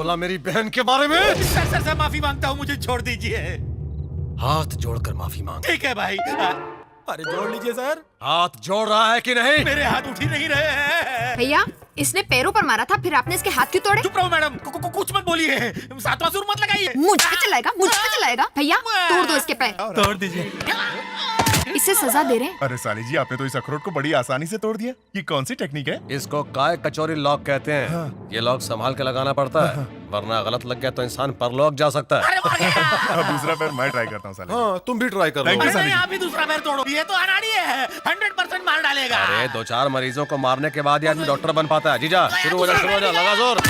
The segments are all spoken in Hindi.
बोला मेरी बहन के बारे में? सर सर माफी मांगता हूँ, मुझे छोड़ दीजिए। हाथ जोड़कर माफी मांग। ठीक है भाई। अरे जोड़ लीजिए सर। हाथ जोड़ रहा है कि नहीं? मेरे हाथ उठ ही नहीं रहे हैं। भैया, इसने पैरों पर मारा था, फिर आपने इसके हाथ क्यों तोड़े? चुप रहो मैडम, कुछ मत बोलिए, सातवां सुर मत लगाइए। मुझ पे चलाएगा, मुझ पे चलाएगा। भैया तोड़ दो इसके पैर। तोड़ दीजिए। इसे सजा दे रहे हैं। अरे साली जी, आपने तो इस अखरोट को बड़ी आसानी से तोड़ दिया। ये कौन सी टेक्निक है? इसको काय कचौरी लॉक कहते हैं। हाँ। ये लॉक संभाल के लगाना पड़ता है, वरना गलत लग गया तो इंसान परलोक जा सकता है। अब दूसरा पैर मैं ट्राई करता हूँ साले। हाँ, तुम भी ट्राई कर लो। Thank you, अरे नहीं, आप ही दूसरा पैर तोड़ो, ये तो अनाड़ी है, 100% मार डालेगा। अरे 2-4 मरीजों को मारने के बाद ही आदमी डॉक्टर बन पाता है। जीजा शुरू हो जा, लगा जोर।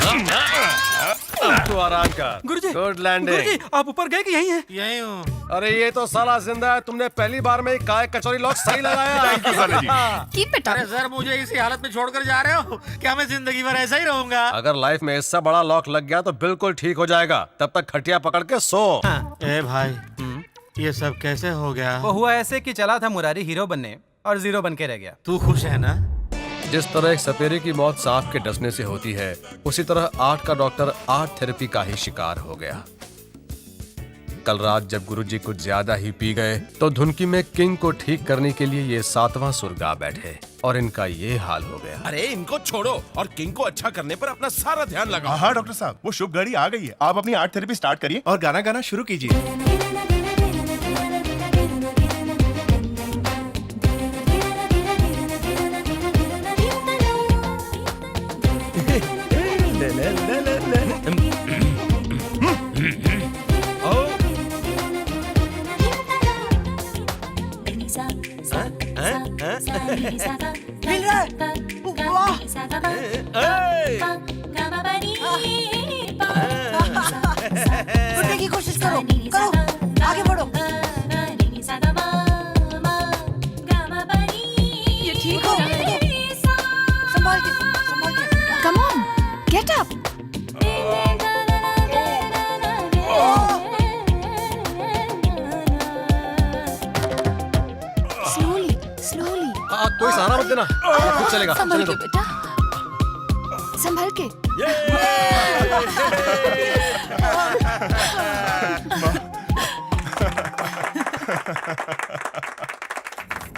तू आराम कर। गुरुजी, गुड लैंडिंग। गुरुजी, आप ऊपर गए कि यहीं हैं? यही हूँ। अरे ये तो साला जिंदा है, तुमने पहली बार में ही काय कचौरी लॉक सही लगाया। Thank you, साले जी। कीप इट अरे अप। सर, मुझे इसी हालत में छोड़कर जा रहे हो? क्या मैं जिंदगी भर ऐसा ही रहूंगा? अगर लाइफ में इससे बड़ा लॉक लग गया तो बिल्कुल ठीक हो जाएगा। तब तक खटिया पकड़ के सो। ए भाई, ये सब कैसे हो गया? वो हुआ ऐसे कि चला था मुरारी हीरो बनने और जीरो बन के रह गया। तू खुश है ना? जिस तरह एक सपेरे की मौत सांप के डसने से होती है, उसी तरह आर्ट का डॉक्टर आर्ट थेरेपी का ही शिकार हो गया। कल रात जब गुरुजी कुछ ज्यादा ही पी गए तो धुनकी में किंग को ठीक करने के लिए ये 7वां सुर गा बैठे और इनका ये हाल हो गया। अरे इनको छोड़ो और किंग को अच्छा करने पर अपना सारा ध्यान लगाओ। हाँ डॉक्टर साहब, वो शुभ घड़ी आ गई है। आप अपनी आर्ट थेरेपी स्टार्ट करिए और गाना गाना शुरू कीजिए। मिल रहा है। वाह। उठने की कोशिश करो, करो, आगे बढ़ो। ये ठीक हो। संभाल के, संभाल के। Come on, get up. Slowly, slowly. कोई सहारा मत देना, ये खुद चलेगा। संभल चलने के दो। बेटा, संभल के।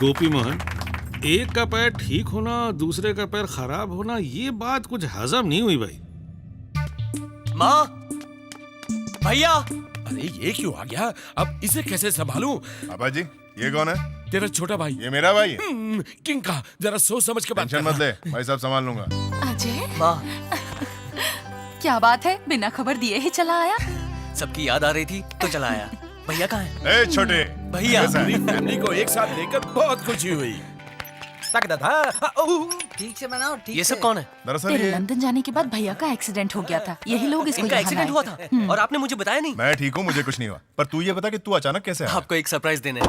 गोपी मोहन, एक का पैर ठीक होना दूसरे का पैर खराब होना, ये बात कुछ हजम नहीं हुई भाई। माँ, भैया। अरे ये क्यों आ गया? अब इसे कैसे संभालूं? पापा जी, ये कौन है? तेरा छोटा भाई। ये मेरा भाई है। किंग का, जरा सोच समझ के बात टेंशन करना। मत ले, मैं सब संभाल लूंगा। अजय, माँ, क्या बात है, बिना खबर दिए ही चला आया? सबकी याद आ रही थी तो चला आया। भैया कहाँ है? ए छोटे भैया, कैसा है? पूरी फैमिली को एक साथ देखकर बहुत खुशी हुई। तक दादा। ठीक से बनाओ, ठीक ये से। सब कौन है? दरअसल तेरे ये लंदन जाने के बाद भैया का एक्सीडेंट हो गया था, यही लोग इसको इनका यहाँ एक्सीडेंट लाए। हुआ था और आपने मुझे बताया नहीं। मैं ठीक हूँ, मुझे कुछ नहीं हुआ। पर तू ये बता कि तू अचानक कैसे आया? आपको एक सरप्राइज देने।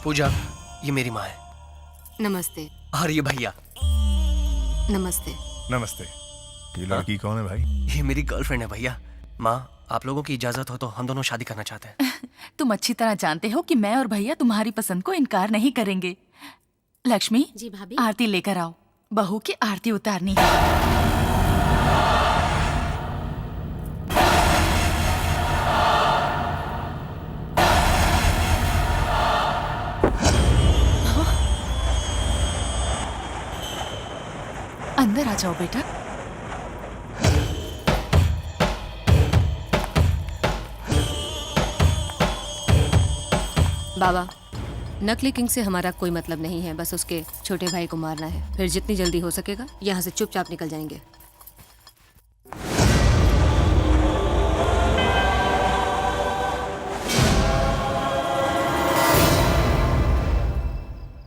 पूजा, ये मेरी माँ है। नमस्ते। और ये भैया। नमस्ते। नमस्ते। ये लड़की कौन है भाई? ये मेरी गर्लफ्रेंड है भैया। माँ, आप लोगों की इजाजत हो तो हम दोनों शादी करना चाहते हैं। तुम अच्छी तरह जानते हो कि मैं और भैया तुम्हारी पसंद को इनकार नहीं करेंगे। लक्ष्मी जी भाभी। आरती लेकर आओ, बहू की आरती उतारनी है। अंदर आ जाओ बेटा। बाबा, नकली किंग से हमारा कोई मतलब नहीं है, बस उसके छोटे भाई को मारना है। फिर जितनी जल्दी हो सकेगा यहाँ से चुपचाप निकल जाएंगे।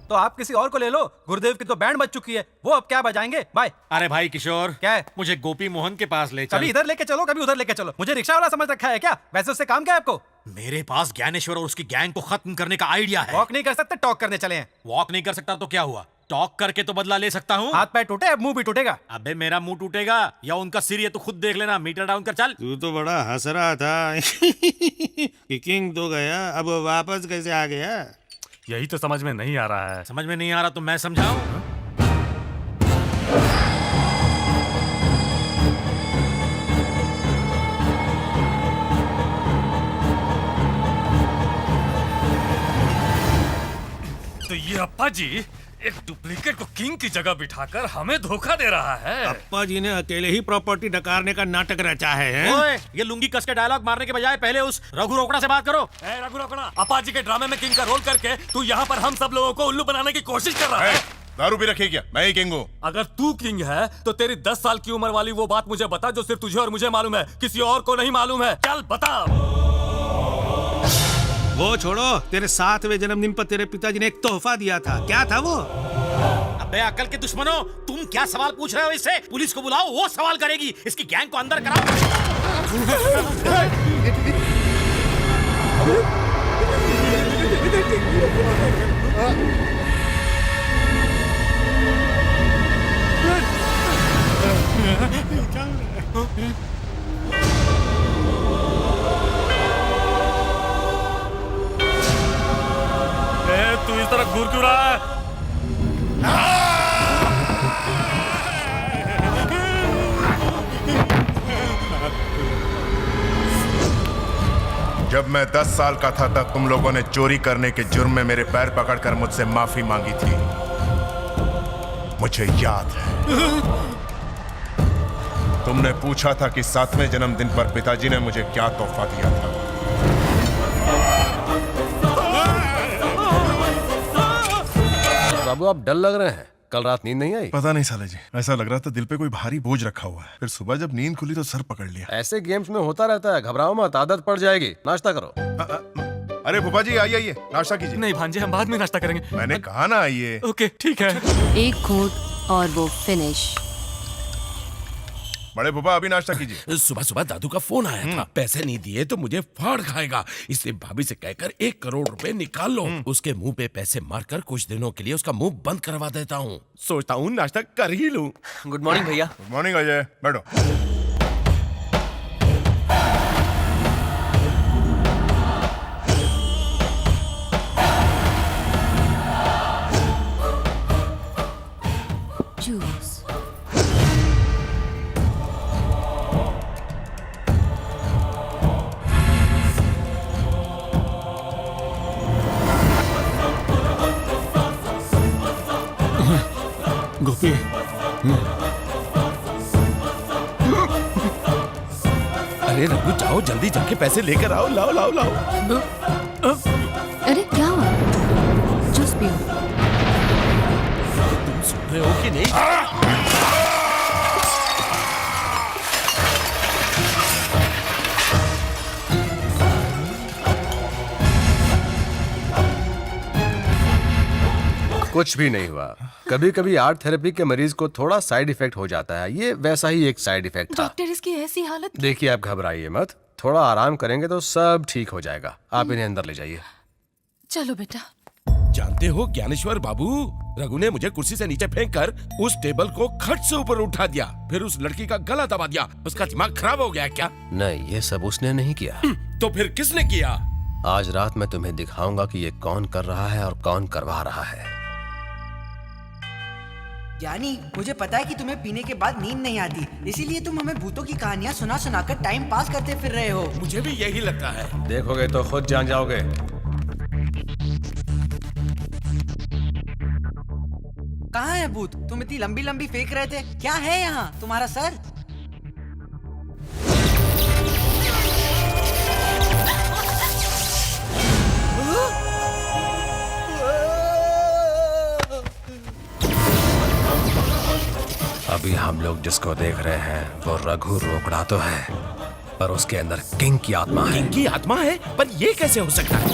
तो आप किसी और को ले लो, गुरुदेव की तो बैंड बज चुकी है, वो अब क्या बजाएंगे? बाय। अरे भाई किशोर, क्या है? मुझे गोपी मोहन के पास ले चल। कभी इधर लेके चलो, कभी उधर लेके चलो। मुझे रिक्शा वाला समझ रखा है क्या? वैसे उससे काम क्या है आपको? मेरे पास ज्ञानेश्वर और उसकी गैंग को खत्म करने का आइडिया है। वॉक नहीं कर सकते, टॉक करने चले हैं। वॉक नहीं कर सकता तो क्या हुआ? टॉक करके तो बदला ले सकता हूँ। हाथ पैर टूटे, अब मुंह भी टूटेगा। अबे मेरा मुंह टूटेगा या उनका सिर, ये तो खुद देख लेना। मीटर डाउन कर चल। तू तो बड़ा हंस रहा था किकिंग तो गया, अब वापस कैसे आ गया? यही तो समझ में नहीं आ रहा है। समझ में नहीं आ रहा तो मैं समझाऊं? तो ये अप्पा जी एक डुप्लीकेट को किंग की जगह बिठाकर हमें धोखा दे रहा है। अप्पा जी ने अकेले ही प्रॉपर्टी डकारने का नाटक रचा है। ओए, ये लुंगी कस के डायलॉग मारने के बजाय पहले उस रघु रोकड़ा से बात करो। रघु रोकड़ा, अप्पा जी के ड्रामे में किंग का रोल करके तू यहाँ पर हम सब लोगों को उल्लू बनाने की कोशिश कर रहा है। दारू भी रखी क्या? मैं ही किंग हूँ। अगर तू किंग है तो तेरी 10 साल की उम्र वाली वो बात मुझे बता जो सिर्फ तुझे और मुझे मालूम है, किसी और को नहीं मालूम है। चल बता। वो छोड़ो, तेरे 7वें जन्मदिन पर तेरे पिताजी ने एक तोहफा दिया था, क्या था वो? अबे अकल के दुश्मनों, तुम क्या सवाल पूछ रहे हो इससे? पुलिस को बुलाओ, वो सवाल करेगी। इसकी गैंग को अंदर कराओ। तू इस तरह घूर क्यों रहा है? जब मैं 10 साल का था तब तुम लोगों ने चोरी करने के जुर्म में मेरे पैर पकड़कर मुझसे माफी मांगी थी। मुझे याद है। तुमने पूछा था कि 7वें जन्मदिन पर पिताजी ने मुझे क्या तोहफा दिया था। बाबू आप डल लग रहे हैं, कल रात नींद नहीं आई? पता नहीं साले जी, ऐसा लग रहा था दिल पे कोई भारी बोझ रखा हुआ है। फिर सुबह जब नींद खुली तो सर पकड़ लिया। ऐसे गेम्स में होता रहता है, घबराओ मत, आदत पड़ जाएगी। नाश्ता करो। अरे फूफा जी आइए आइए, नाश्ता कीजिए। नहीं भांजे, हम बाद में नाश्ता करेंगे। मैंने कहा ना आइए। ओके ठीक है। एक घूंट और वो फिनिश। बड़े फूफा अभी नाश्ता कीजिए। सुबह सुबह दादू का फोन आया था, पैसे नहीं दिए तो मुझे फाड़ खाएगा, इसलिए भाभी से कहकर 1 करोड़ रुपए निकाल लो। उसके मुंह पे पैसे मारकर कुछ दिनों के लिए उसका मुंह बंद करवा देता हूँ। सोचता हूँ नाश्ता कर ही लूं। गुड मॉर्निंग भैया। गुड मॉर्निंग अजय, बैठो। जूस। गोपी, अरे रघु जाओ जल्दी जाके पैसे लेकर आओ, लाओ लाओ लाओ। अरे क्या हुआ? जूस पियो। तुम सुन रहे हो कि नहीं? कुछ भी नहीं हुआ। कभी कभी आर्ट थेरेपी के मरीज को थोड़ा साइड इफेक्ट हो जाता है, ये वैसा ही एक साइड इफेक्ट था। डॉक्टर इसकी ऐसी हालत। देखिए आप घबराइए मत, थोड़ा आराम करेंगे तो सब ठीक हो जाएगा। आप इन्हें अंदर ले जाइए। चलो बेटा। जानते हो ज्ञानेश्वर बाबू, रघु ने मुझे कुर्सी से नीचे फेंक कर उस टेबल को खट से ऊपर उठा दिया, फिर उस लड़की का गला दबा दिया। उसका दिमाग खराब हो गया क्या? नहीं, ये सब उसने नहीं किया। तो फिर किसने किया? आज रात मैं तुम्हें दिखाऊंगा कि ये कौन कर रहा है और कौन करवा रहा है। यानी मुझे पता है कि तुम्हें पीने के बाद नींद नहीं आती, इसीलिए तुम हमें भूतों की कहानियां सुना सुनाकर टाइम पास करते फिर रहे हो। मुझे भी यही लगता है। देखोगे तो खुद जान जाओगे। कहाँ है भूत? तुम इतनी लंबी लंबी फेंक रहे थे, क्या है यहाँ तुम्हारा सर? अभी हम लोग जिसको देख रहे हैं वो रघु रोकड़ा तो है, पर उसके अंदर किंग की आत्मा है। किंग की आत्मा है? पर ये कैसे हो सकता है?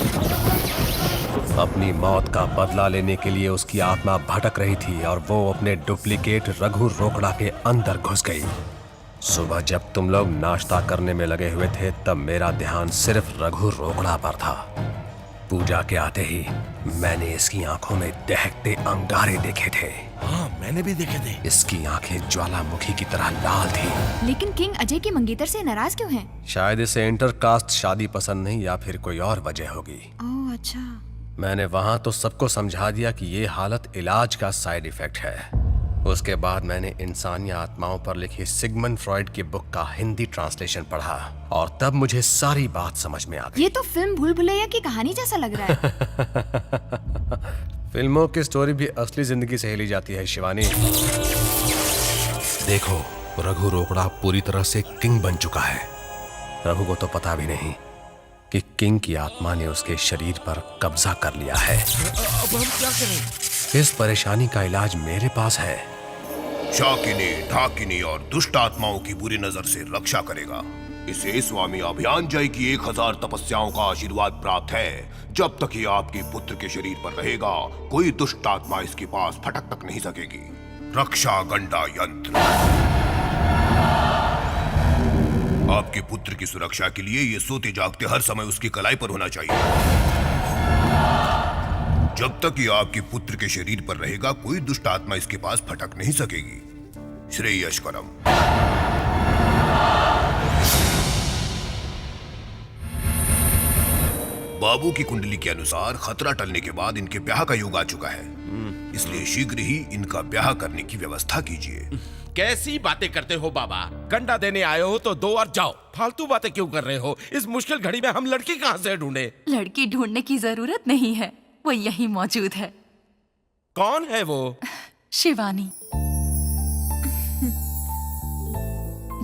अपनी मौत का बदला लेने के लिए उसकी आत्मा भटक रही थी और वो अपने डुप्लीकेट रघु रोकड़ा के अंदर घुस गई। सुबह जब तुम लोग नाश्ता करने में लगे हुए थे तब मेरा ध्यान सिर्फ रघु रोकड़ा पर था। पूजा के आते ही मैंने इसकी आंखों में दहकते अंगारे देखे थे। हाँ, मैंने भी देखे थे। इसकी आंखें ज्वालामुखी की तरह लाल थी। लेकिन किंग अजय की मंगेतर से नाराज क्यों हैं? शायद इसे इंटरकास्ट शादी पसंद नहीं, या फिर कोई और वजह होगी। ओह अच्छा। मैंने वहां तो सबको समझा दिया कि ये हालत इलाज का साइड इफेक्ट है। उसके बाद मैंने इंसानी आत्माओं पर लिखी सिगमंड फ्रॉइड की बुक का हिंदी ट्रांसलेशन पढ़ा और तब मुझे सारी बात समझ में आ गई। ये तो फिल्म भूल भुलैया की कहानी जैसा लग रहा है। फिल्मों की स्टोरी भी असली जिंदगी से ही ली जाती है शिवानी। देखो, रघु रोकड़ा पूरी तरह से किंग बन चुका है। रघु को तो पता भी नहीं कि किंग की आत्मा ने उसके शरीर पर कब्जा कर लिया है। अब हम क्या करें? इस परेशानी का इलाज मेरे पास है। शाकिनी, ढाकिनी और दुष्ट आत्माओं की बुरी नजर से रक्षा करेगा। इसे स्वामी अभियान जय की 1000 तपस्याओं का आशीर्वाद प्राप्त है। जब तक ये आपके पुत्र के शरीर पर रहेगा, कोई दुष्ट आत्मा इसके पास फटक तक नहीं सकेगी। रक्षा गंडा यंत्र। आपके पुत्र की सुरक्षा के लिए ये सोते जागते हर समय उसकी कलाई पर होना चाहिए। जब तक ये आपके पुत्र के शरीर पर रहेगा, कोई दुष्ट आत्मा इसके पास फटक नहीं सकेगी। श्रेयस्करम। बाबू की कुंडली के अनुसार खतरा टलने के बाद इनके ब्याह का योग आ चुका है, इसलिए शीघ्र ही इनका ब्याह करने की व्यवस्था कीजिए। कैसी बातें करते हो बाबा? गंडा देने आए हो तो दो और जाओ। फालतू बातें क्यों कर रहे हो? इस मुश्किल घड़ी में हम लड़की कहाँ से ढूंढे? लड़की ढूंढने की जरूरत नहीं है, वो यहीं मौजूद है। कौन है वो? शिवानी।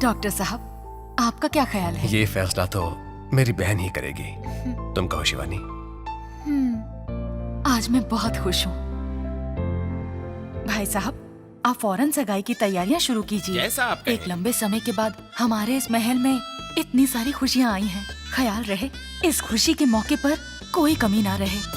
डॉक्टर साहब, आपका क्या ख्याल है? ये फैसला तो मेरी बहन ही करेगी। तुम कहो शिवानी। आज मैं बहुत खुश हूँ। भाई साहब, आप फौरन सगाई की तैयारियां शुरू कीजिए। जैसा आप कहें। एक लंबे समय के बाद हमारे इस महल में इतनी सारी खुशियां आई हैं। ख्याल रहे इस खुशी के मौके पर कोई कमी ना रहे।